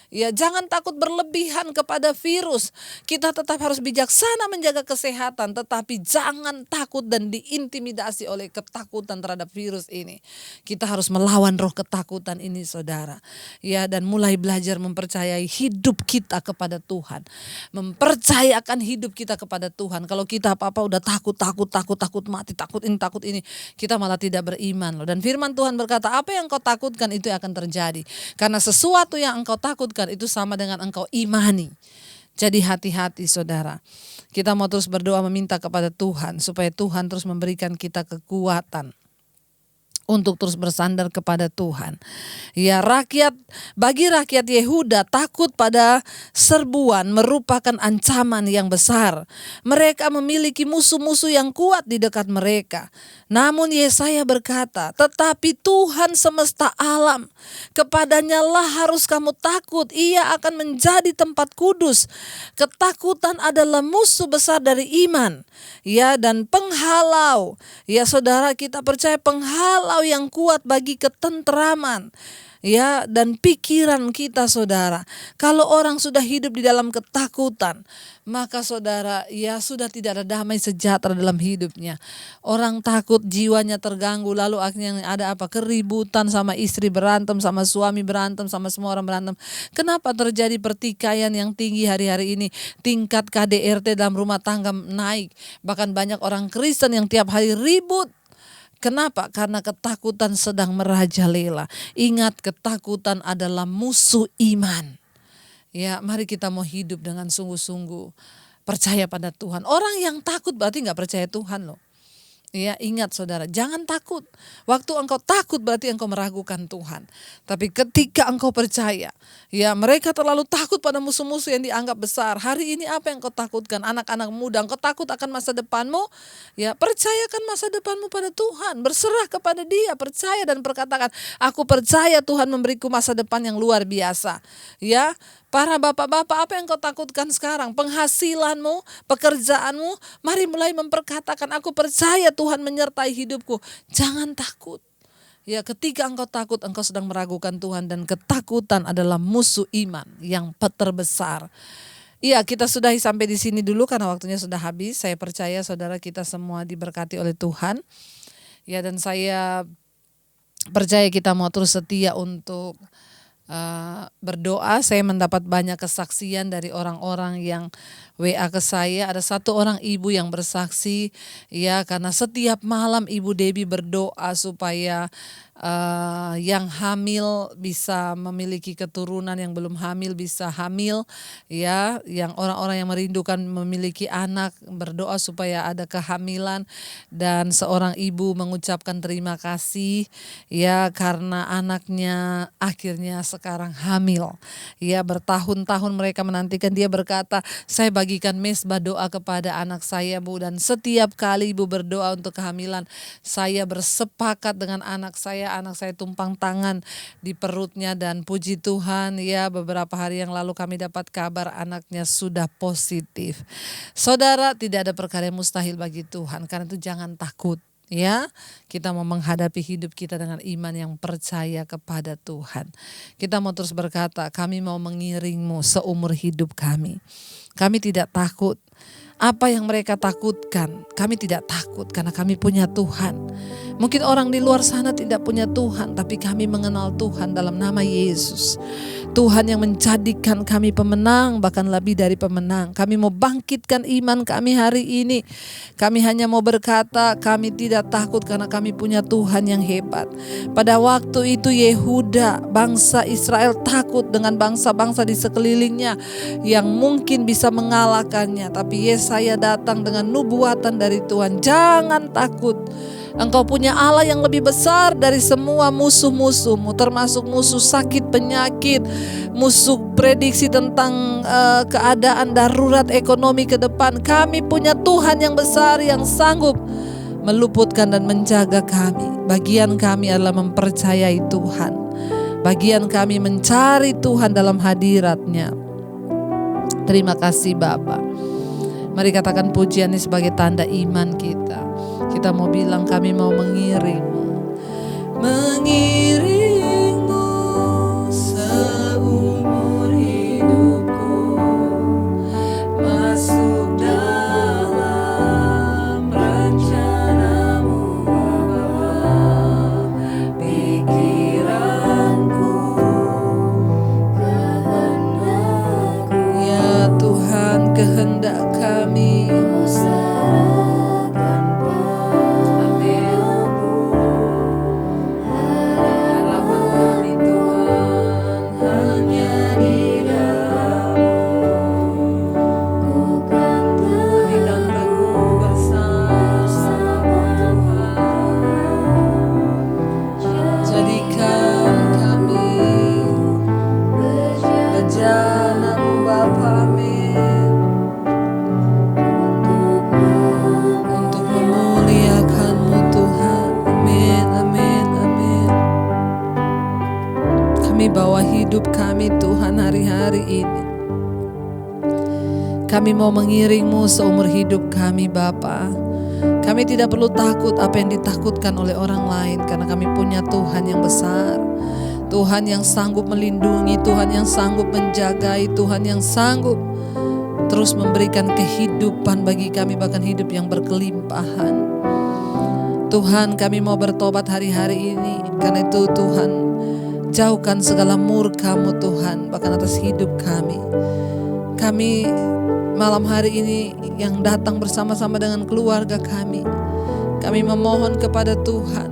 Ya, jangan takut berlebihan kepada virus. Kita tetap harus bijaksana menjaga kesehatan, tetapi jangan takut dan diintimidasi oleh ketakutan terhadap virus ini. Kita harus melawan roh ketakutan ini, saudara. Ya, dan mulai belajar mempercayai hidup kita kepada Tuhan. Mempercayakan hidup kita kepada Tuhan. Kalau kita apa-apa udah takut mati, takut ini, kita malah tidak beriman loh. Dan firman Tuhan berkata, apa yang kau takutkan itu akan terjadi. Karena sesuatu yang engkau takutkan itu sama dengan engkau imani. Jadi hati-hati saudara. Kita mau terus berdoa meminta kepada Tuhan supaya Tuhan terus memberikan kita kekuatan untuk terus bersandar kepada Tuhan. Ya, bagi rakyat Yehuda, takut pada serbuan merupakan ancaman yang besar. Mereka memiliki musuh-musuh yang kuat di dekat mereka. Namun Yesaya berkata, tetapi Tuhan semesta alam, kepadanya lah harus kamu takut. Ia akan menjadi tempat kudus. Ketakutan adalah musuh besar dari iman. Ya, dan penghalau. Ya saudara, kita percaya penghalau yang kuat bagi ketentraman, ya, dan pikiran kita saudara. Kalau orang sudah hidup di dalam ketakutan, maka saudara, ya sudah tidak ada damai sejahtera dalam hidupnya. Orang takut, jiwanya terganggu, lalu akhirnya ada apa? Keributan, sama istri berantem, sama suami berantem, sama semua orang berantem. Kenapa terjadi pertikaian yang tinggi hari-hari ini? Tingkat KDRT dalam rumah tangga naik. Bahkan banyak orang Kristen yang tiap hari ribut. Kenapa? Karena ketakutan sedang merajalela. Ingat, ketakutan adalah musuh iman. Ya, mari kita mau hidup dengan sungguh-sungguh percaya pada Tuhan. Orang yang takut berarti nggak percaya Tuhan loh. Ya, ingat saudara, jangan takut. Waktu engkau takut berarti engkau meragukan Tuhan. Tapi ketika engkau percaya, ya mereka terlalu takut pada musuh-musuh yang dianggap besar. Hari ini apa yang engkau takutkan? Anak-anak muda, engkau takut akan masa depanmu? Ya, percayakan masa depanmu pada Tuhan. Berserah kepada Dia, percaya dan perkatakan, aku percaya Tuhan memberiku masa depan yang luar biasa. Ya, para bapak-bapak, apa yang kau takutkan sekarang? Penghasilanmu, pekerjaanmu, mari mulai memperkatakan, aku percaya Tuhan menyertai hidupku. Jangan takut. Ya, ketika engkau takut, engkau sedang meragukan Tuhan, dan ketakutan adalah musuh iman yang terbesar. Iya, kita sudahi sampai di sini dulu karena waktunya sudah habis. Saya percaya saudara kita semua diberkati oleh Tuhan. Ya, dan saya percaya kita mau terus setia untuk berdoa. Saya mendapat banyak kesaksian dari orang-orang yang WA ke saya. Ada satu orang ibu yang bersaksi, ya, karena setiap malam Ibu Debbie berdoa supaya yang hamil bisa memiliki keturunan, yang belum hamil bisa hamil, ya, yang orang-orang yang merindukan memiliki anak berdoa supaya ada kehamilan, dan seorang ibu mengucapkan terima kasih, ya, karena anaknya akhirnya sekarang hamil. Ya, bertahun-tahun mereka menantikan. Dia berkata, saya bagikan mesbah doa kepada anak saya, Bu, dan setiap kali Ibu berdoa untuk kehamilan, saya bersepakat dengan anak saya tumpang tangan di perutnya, dan puji Tuhan, ya, beberapa hari yang lalu kami dapat kabar anaknya sudah positif. Saudara, tidak ada perkara yang mustahil bagi Tuhan, karena itu jangan takut. Ya, kita mau menghadapi hidup kita dengan iman yang percaya kepada Tuhan. Kita mau terus berkata, kami mau mengiringmu seumur hidup kami. Kami tidak takut. Apa yang mereka takutkan, kami tidak takut karena kami punya Tuhan. Mungkin orang di luar sana tidak punya Tuhan, tapi kami mengenal Tuhan dalam nama Yesus. Tuhan yang menjadikan kami pemenang, bahkan lebih dari pemenang. Kami mau bangkitkan iman kami hari ini. Kami hanya mau berkata, kami tidak takut karena kami punya Tuhan yang hebat. Pada waktu itu Yehuda, bangsa Israel takut dengan bangsa-bangsa di sekelilingnya yang mungkin bisa mengalahkannya. Tapi Yesaya datang dengan nubuatan dari Tuhan. Jangan takut. Engkau punya Allah yang lebih besar dari semua musuh-musuhmu, termasuk musuh sakit penyakit, musuh prediksi tentang keadaan darurat ekonomi ke depan. Kami punya Tuhan yang besar yang sanggup meluputkan dan menjaga kami. Bagian kami adalah mempercayai Tuhan. Bagian kami mencari Tuhan dalam hadirat-Nya. Terima kasih Bapa. Mari katakan pujian ini sebagai tanda iman kita. Kita mau bilang kami mau mengiringmu. Mengiringmu seumur hidupku, masuk dalam rencanamu Bapa. Pikiranku, kehendakku, ya Tuhan, kehendak kami. Amin. bawa hidup kami Tuhan hari-hari ini. Kami mau mengiring-Mu seumur hidup kami Bapa. Kami tidak perlu takut apa yang ditakutkan oleh orang lain, karena kami punya Tuhan yang besar, Tuhan yang sanggup melindungi, Tuhan yang sanggup menjagai, Tuhan yang sanggup terus memberikan kehidupan bagi kami, bahkan hidup yang berkelimpahan. Tuhan, kami mau bertobat hari-hari ini. Karena itu Tuhan, jauhkan segala murka-Mu Tuhan, bahkan atas hidup kami. Kami malam hari ini yang datang bersama-sama dengan keluarga kami memohon kepada Tuhan,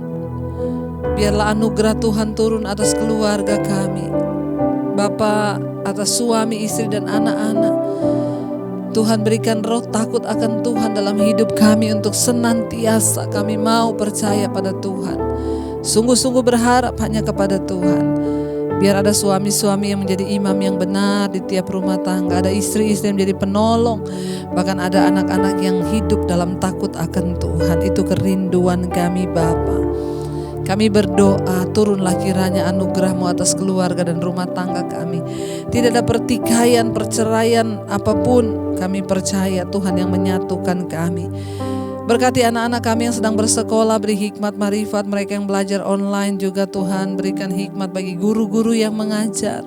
biarlah anugerah Tuhan turun atas keluarga kami, Bapa, atas suami, istri dan anak-anak. Tuhan, berikan roh takut akan Tuhan dalam hidup kami, untuk senantiasa kami mau percaya pada Tuhan, sungguh-sungguh berharap hanya kepada Tuhan. Biar ada suami-suami yang menjadi imam yang benar di tiap rumah tangga, ada istri-istri yang menjadi penolong, bahkan ada anak-anak yang hidup dalam takut akan Tuhan. Itu kerinduan kami Bapa. Kami berdoa, turunlah kiranya anugerah-Mu atas keluarga dan rumah tangga kami. Tidak ada pertikaian, perceraian apapun. Kami percaya Tuhan yang menyatukan kami. Berkati anak-anak kami yang sedang bersekolah, beri hikmat marifat. Mereka yang belajar online juga Tuhan, berikan hikmat bagi guru-guru yang mengajar.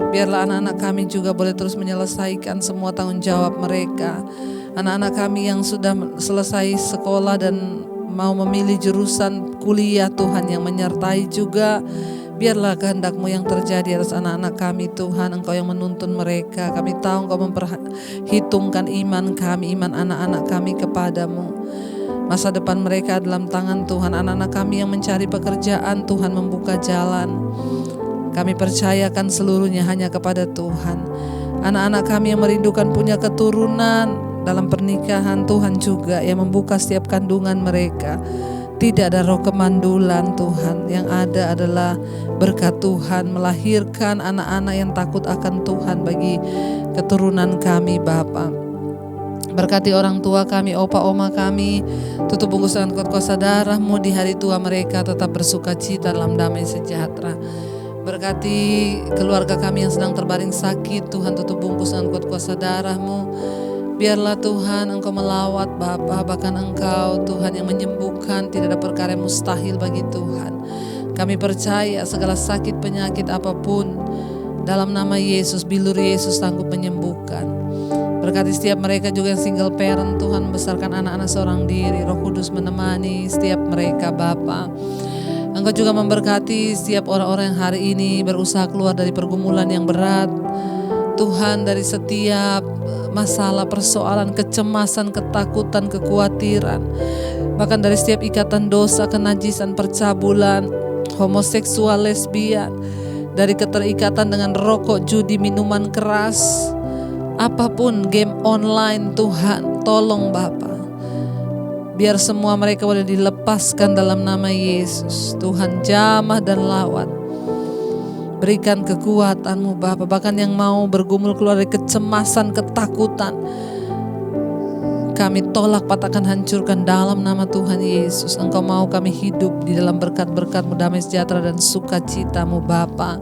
Biarlah anak-anak kami juga boleh terus menyelesaikan semua tanggung jawab mereka. Anak-anak kami yang sudah selesai sekolah dan mau memilih jurusan kuliah, Tuhan yang menyertai juga. Biarlah kehendak-Mu yang terjadi atas anak-anak kami Tuhan. Engkau yang menuntun mereka. Kami tahu Engkau memperhitungkan iman kami, iman anak-anak kami kepadamu. Masa depan mereka dalam tangan Tuhan. Anak-anak kami yang mencari pekerjaan, Tuhan membuka jalan. Kami percayakan seluruhnya hanya kepada Tuhan. Anak-anak kami yang merindukan punya keturunan dalam pernikahan, Tuhan juga yang membuka setiap kandungan mereka. Tidak ada roh kemandulan Tuhan, yang ada adalah berkat Tuhan melahirkan anak-anak yang takut akan Tuhan bagi keturunan kami Bapa. Berkati orang tua kami, opa oma kami, tutup bungkus dengan kuasa darah-Mu di hari tua mereka, tetap bersuka cita dalam damai sejahtera. Berkati keluarga kami yang sedang terbaring sakit, Tuhan tutup bungkus dengan kuasa darah-Mu. Biarlah Tuhan Engkau melawat Bapa, bahkan Engkau Tuhan yang menyembuhkan. Tidak ada perkara yang mustahil bagi Tuhan. Kami percaya segala sakit penyakit apapun, dalam nama Yesus, bilur Yesus sanggup menyembuhkan. Berkati setiap mereka juga yang single parent, Tuhan membesarkan anak-anak seorang diri. Roh Kudus menemani setiap mereka Bapa. Engkau juga memberkati setiap orang-orang yang hari ini berusaha keluar dari pergumulan yang berat, Tuhan, dari setiap masalah, persoalan, kecemasan, ketakutan, kekhawatiran, bahkan dari setiap ikatan dosa, kenajisan, percabulan, homoseksual, lesbian, dari keterikatan dengan rokok, judi, minuman keras, apapun, game online, Tuhan, tolong Bapa. Biar semua mereka boleh dilepaskan dalam nama Yesus. Tuhan, jamah dan lawat. Berikan kekuatan-Mu Bapa. Bahkan yang mau bergumul keluar dari kecemasan, ketakutan, kami tolak, patahkan, hancurkan dalam nama Tuhan Yesus. Engkau mau kami hidup di dalam berkat-berkat-Mu, damai sejahtera dan sukacita-Mu Bapa.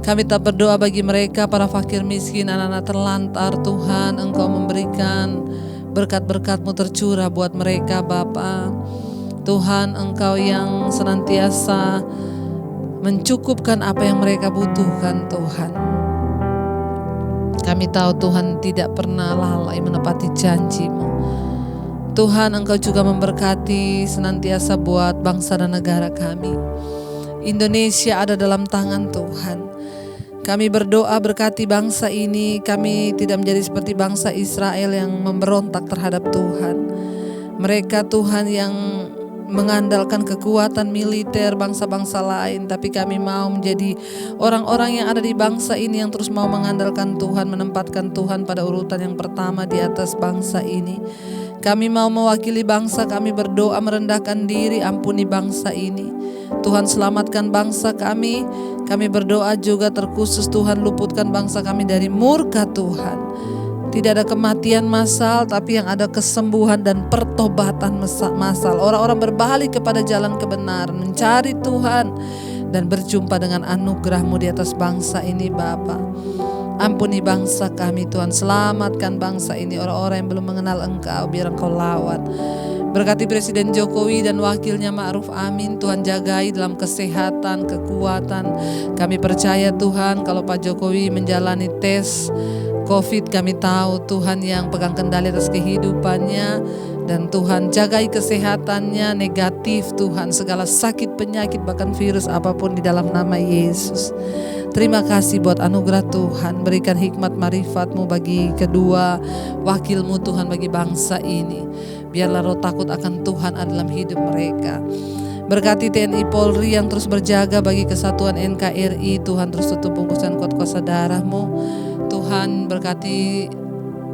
Kami tak berdoa bagi mereka, para fakir miskin, anak-anak terlantar. Tuhan, Engkau memberikan berkat-berkat-Mu tercurah buat mereka Bapa. Tuhan, Engkau yang senantiasa mencukupkan apa yang mereka butuhkan Tuhan. Kami tahu Tuhan tidak pernah lalai menepati janji-Mu. Tuhan, Engkau juga memberkati senantiasa buat bangsa dan negara kami. Indonesia ada dalam tangan Tuhan. Kami berdoa berkati bangsa ini. Kami tidak menjadi seperti bangsa Israel yang memberontak terhadap Tuhan. Mereka Tuhan yang mengandalkan kekuatan militer bangsa-bangsa lain, tapi kami mau menjadi orang-orang yang ada di bangsa ini yang terus mau mengandalkan Tuhan, menempatkan Tuhan pada urutan yang pertama di atas bangsa ini. Kami mau mewakili bangsa, kami berdoa merendahkan diri, ampuni bangsa ini. Tuhan, selamatkan bangsa kami. Kami berdoa juga terkhusus Tuhan, luputkan bangsa kami dari murka Tuhan. Tidak ada kematian massal, tapi yang ada kesembuhan dan pertobatan massal. Orang-orang berbalik kepada jalan kebenaran, mencari Tuhan dan berjumpa dengan anugerah-Mu di atas bangsa ini Bapa. Ampuni bangsa kami Tuhan, selamatkan bangsa ini, orang-orang yang belum mengenal Engkau, biar Engkau lawat. Berkati Presiden Jokowi dan wakilnya Ma'ruf Amin, Tuhan jagai dalam kesehatan, kekuatan. Kami percaya Tuhan kalau Pak Jokowi menjalani tes COVID, kami tahu Tuhan yang pegang kendali atas kehidupannya. Dan Tuhan jagai kesehatannya negatif Tuhan, segala sakit penyakit bahkan virus apapun di dalam nama Yesus. Terima kasih buat anugerah Tuhan, berikan hikmat marifat-Mu bagi kedua wakil-Mu Tuhan, bagi bangsa ini. Biarlah roh takut akan Tuhan ada dalam hidup mereka. Berkati TNI Polri yang terus berjaga bagi kesatuan NKRI Tuhan, terus tutup bungkusan kuasa darah-Mu Tuhan. Berkati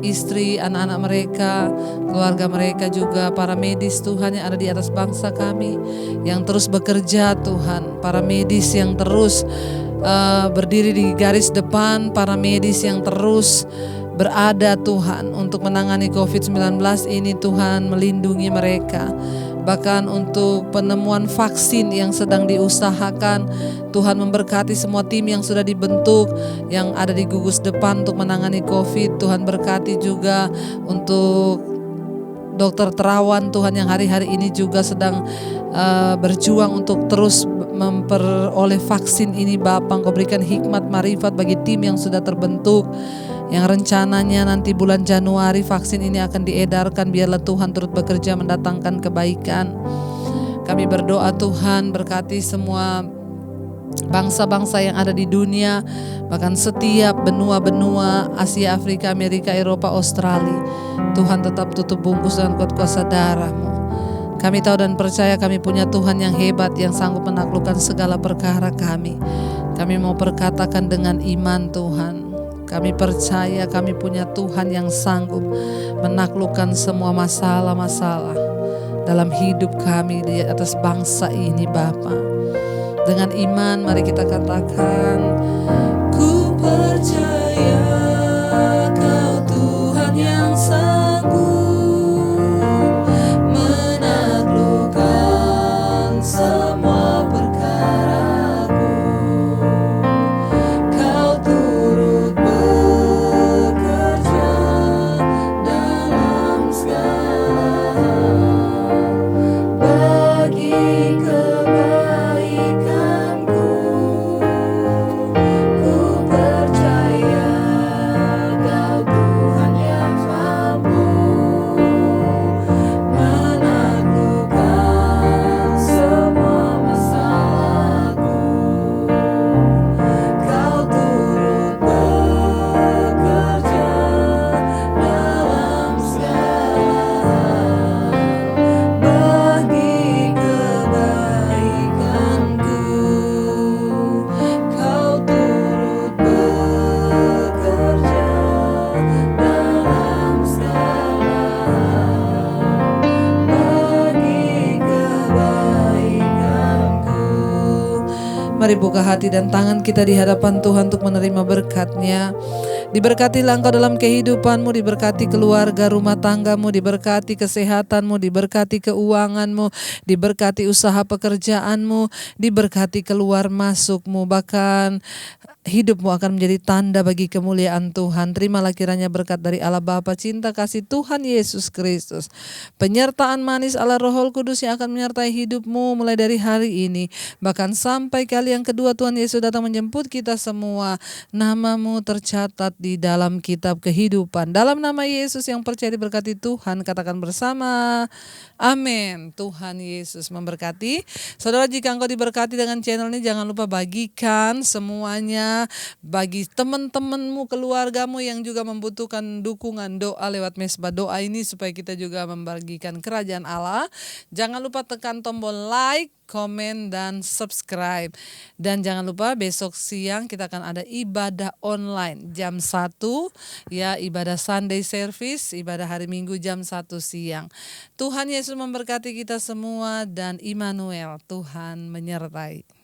istri, anak-anak mereka, keluarga mereka juga, para medis Tuhan yang ada di atas bangsa kami, yang terus bekerja Tuhan, para medis yang terus berdiri di garis depan, para medis yang terus berada Tuhan untuk menangani COVID-19 ini Tuhan, melindungi mereka. Bahkan untuk penemuan vaksin yang sedang diusahakan, Tuhan memberkati semua tim yang sudah dibentuk, yang ada di gugus depan untuk menangani COVID. Tuhan berkati juga untuk dokter terawan Tuhan yang hari-hari ini juga sedang berjuang untuk terus memperoleh vaksin ini Bapa. Engkau berikan hikmat marifat bagi tim yang sudah terbentuk, yang rencananya nanti bulan Januari vaksin ini akan diedarkan. Biarlah Tuhan turut bekerja mendatangkan kebaikan. Kami berdoa Tuhan, berkati semua bangsa-bangsa yang ada di dunia, bahkan setiap benua-benua Asia, Afrika, Amerika, Eropa, Australia. Tuhan tetap tutup bungkus dengan kuat kuasa darah-Mu. Kami tahu dan percaya kami punya Tuhan yang hebat, yang sanggup menaklukkan segala perkara kami. Kami mau perkatakan dengan iman Tuhan, kami percaya kami punya Tuhan yang sanggup menaklukkan semua masalah-masalah dalam hidup kami di atas bangsa ini Bapa. Dengan iman mari kita katakan, ku percaya Kau Tuhan yang sanggup menaklukkan semua perkaraku. Kau turut bekerja dalam segala hal bagi kebaikanku. Ku percaya Kau Tuhan yang mampu menaklukkan semua masalahku. Kau turut bekerja dalam segala hal bagi kebaikanku. Kau turut bekerja dalam segala hal bagi kebaikanku. Mari buka hati dan tangan kita di hadapan Tuhan untuk menerima berkat-Nya. Diberkatilah engkau dalam kehidupanmu, diberkati keluarga rumah tanggamu, diberkati kesehatanmu, diberkati keuanganmu, diberkati usaha pekerjaanmu, diberkati keluar masukmu, bahkan hidupmu akan menjadi tanda bagi kemuliaan Tuhan. Terimalah kiranya berkat dari Allah Bapa, cinta kasih Tuhan Yesus Kristus, penyertaan manis Allah Roh Kudus yang akan menyertai hidupmu mulai dari hari ini, bahkan sampai kali yang kedua Tuhan Yesus datang menjemput kita semua. Namamu tercatat di dalam kitab kehidupan. Dalam nama Yesus yang percaya diberkati Tuhan, katakan bersama, amin. Tuhan Yesus memberkati. Saudara, jika engkau diberkati dengan channel ini, jangan lupa bagikan semuanya bagi teman-temanmu, keluargamu yang juga membutuhkan dukungan doa lewat Mesbah Doa ini, supaya kita juga membagikan kerajaan Allah. Jangan lupa tekan tombol like, komen, dan subscribe. Dan jangan lupa besok siang kita akan ada ibadah online jam 1, ya, ibadah Sunday service, ibadah hari Minggu jam 1 siang. Tuhan Yesus memberkati kita semua, dan Immanuel, Tuhan menyertai.